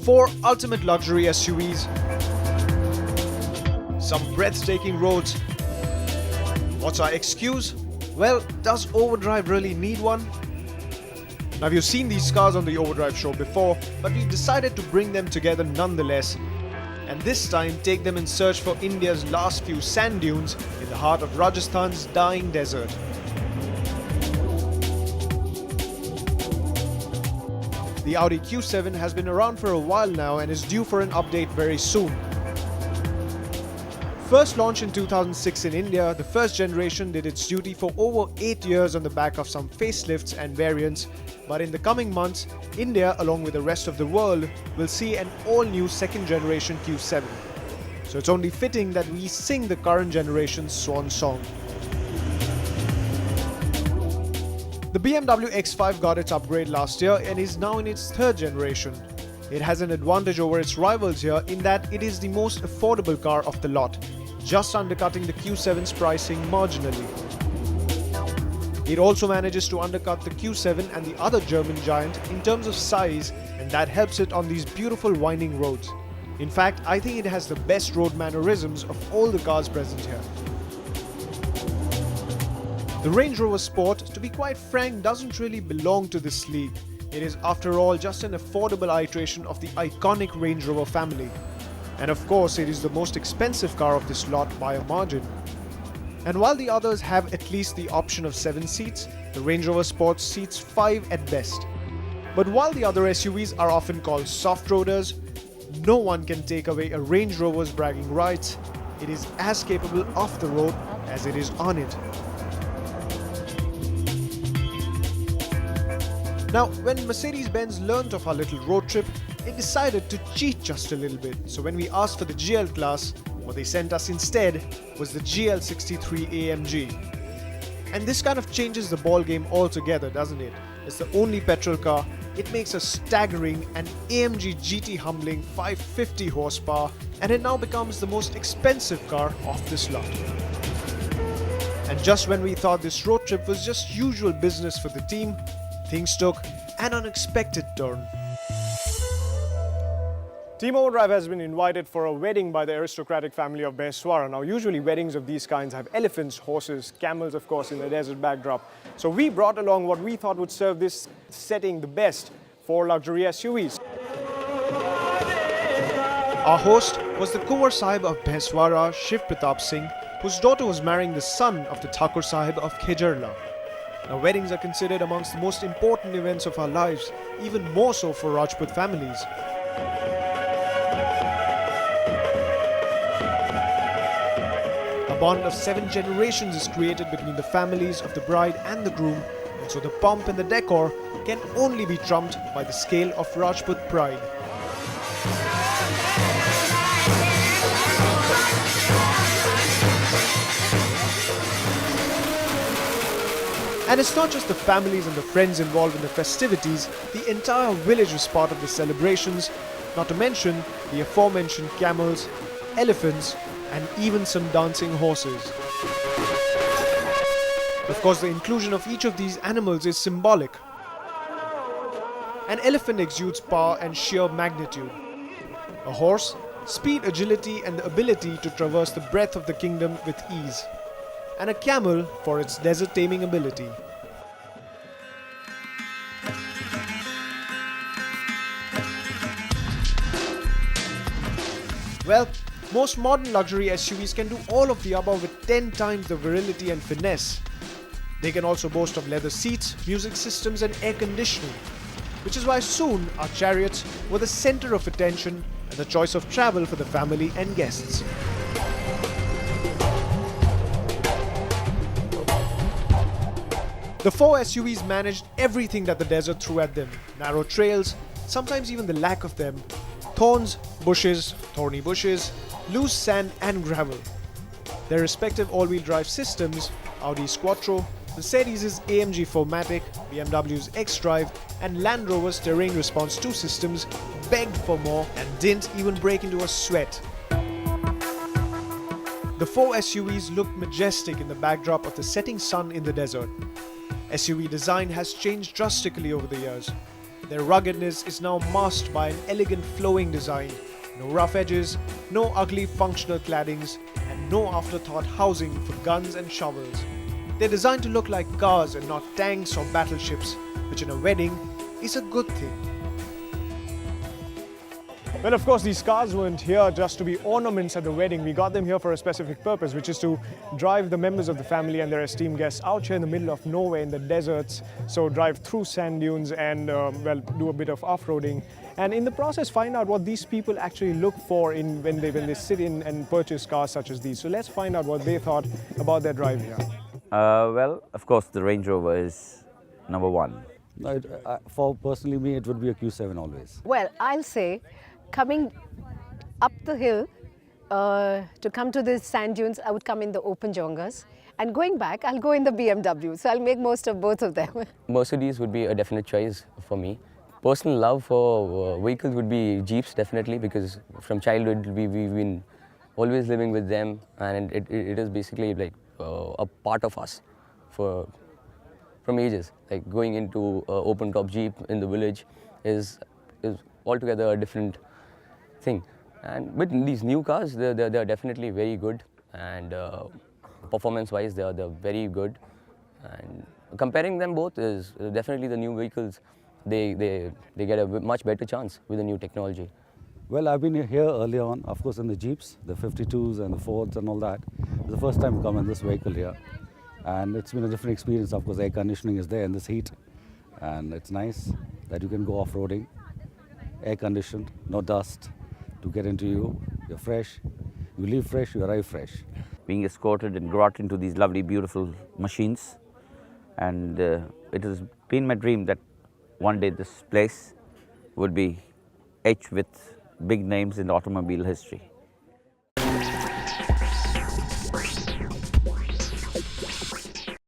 Four ultimate luxury SUVs, some breathtaking roads. What's our excuse? Well, does Overdrive really need one? Now you've seen these cars on the Overdrive show before, but we decided to bring them together nonetheless, and this time take them in search for India's last few sand dunes in the heart of Rajasthan's dying desert. The Audi Q7 has been around for a while now and is due for an update very soon. First launched in 2006 in India, the first generation did its duty for over 8 years on the back of some facelifts and variants, but in the coming months, India along with the rest of the world will see an all-new second generation Q7. So it's only fitting that we sing the current generation's swan song. The BMW X5 got its upgrade last year and is now in its third generation. It has an advantage over its rivals here in that it is the most affordable car of the lot, just undercutting the Q7's pricing marginally. It also manages to undercut the Q7 and the other German giant in terms of size, and that helps it on these beautiful winding roads. In fact, I think it has the best road mannerisms of all the cars present here. The Range Rover Sport, to be quite frank, doesn't really belong to this league. It is after all just an affordable iteration of the iconic Range Rover family. And of course, it is the most expensive car of this lot by a margin. And while the others have at least the option of 7 seats, the Range Rover Sport seats 5 at best. But while the other SUVs are often called soft-roaders, no one can take away a Range Rover's bragging rights. It is as capable off the road as it is on it. Now, when Mercedes-Benz learnt of our little road trip, it decided to cheat just a little bit. So when we asked for the GL class, what they sent us instead was the GL63 AMG. And this kind of changes the ball game altogether, doesn't it? It's the only petrol car. It makes a staggering and AMG GT humbling 550 horsepower, and it now becomes the most expensive car of this lot. And just when we thought this road trip was just usual business for the team, things took an unexpected turn. Team Overdrive has been invited for a wedding by the aristocratic family of Behswara. Now usually weddings of these kinds have elephants, horses, camels of course in the desert backdrop. So we brought along what we thought would serve this setting the best, 4 luxury SUVs. Our host was the Kunwar Sahib of Behswara, Shiv Pratap Singh, whose daughter was marrying the son of the Thakur Sahib of Khejarla. Now, weddings are considered amongst the most important events of our lives, even more so for Rajput families. A bond of 7 generations is created between the families of the bride and the groom, and so the pomp and the decor can only be trumped by the scale of Rajput pride. And it's not just the families and the friends involved in the festivities, the entire village was part of the celebrations, not to mention the aforementioned camels, elephants, and even some dancing horses. Of course, the inclusion of each of these animals is symbolic. An elephant exudes power and sheer magnitude. A horse, speed, agility, and the ability to traverse the breadth of the kingdom with ease. And a camel for its desert taming ability. Well, most modern luxury SUVs can do all of the above with 10 times the virility and finesse. They can also boast of leather seats, music systems and air conditioning, which is why soon our chariots were the center of attention and the choice of travel for the family and guests. The 4 SUVs managed everything that the desert threw at them. Narrow trails, sometimes even the lack of them. Thorns, bushes, thorny bushes, loose sand and gravel. Their respective all-wheel drive systems, Audi's Quattro, Mercedes' AMG 4MATIC, BMW's X-Drive and Land Rover's Terrain Response 2 systems begged for more and didn't even break into a sweat. The four SUVs looked majestic in the backdrop of the setting sun in the desert. SUV design has changed drastically over the years. Their ruggedness is now masked by an elegant flowing design, no rough edges, no ugly functional claddings, and no afterthought housing for guns and shovels. They're designed to look like cars and not tanks or battleships, which in a wedding is a good thing. Well, of course, these cars weren't here just to be ornaments at the wedding. We got them here for a specific purpose, which is to drive the members of the family and their esteemed guests out here in the middle of nowhere in the deserts. So drive through sand dunes and, well, do a bit of off-roading. And in the process, find out what these people actually look for when they sit in and purchase cars such as these. So let's find out what they thought about their drive here. Well, of course, the Range Rover is number one. No, for personally me, it would be a Q7 always. Well, I'll say, coming up the hill to come to the sand dunes, I would come in the open jongas. And going back, I'll go in the BMW. So I'll make most of both of them. Mercedes would be a definite choice for me. Personal love for vehicles would be Jeeps, definitely, because from childhood we've been always living with them, and it is basically like a part of us from ages. Like going into open top Jeep in the village is altogether a different thing. And with these new cars, they're definitely very good, and performance-wise they're very good. And comparing them both is definitely the new vehicles. They get a much better chance with the new technology. Well, I've been here earlier on, of course, in the Jeeps, the 52s and the Fords and all that. It's the first time I've come in this vehicle here. And it's been a different experience. Of course, air conditioning is there in this heat. And it's nice that you can go off-roading, air conditioned, no dust to get into you. You're fresh. You leave fresh, you arrive fresh. Being escorted and brought into these lovely, beautiful machines. And it has been my dream that one day this place would be etched with big names in automobile history.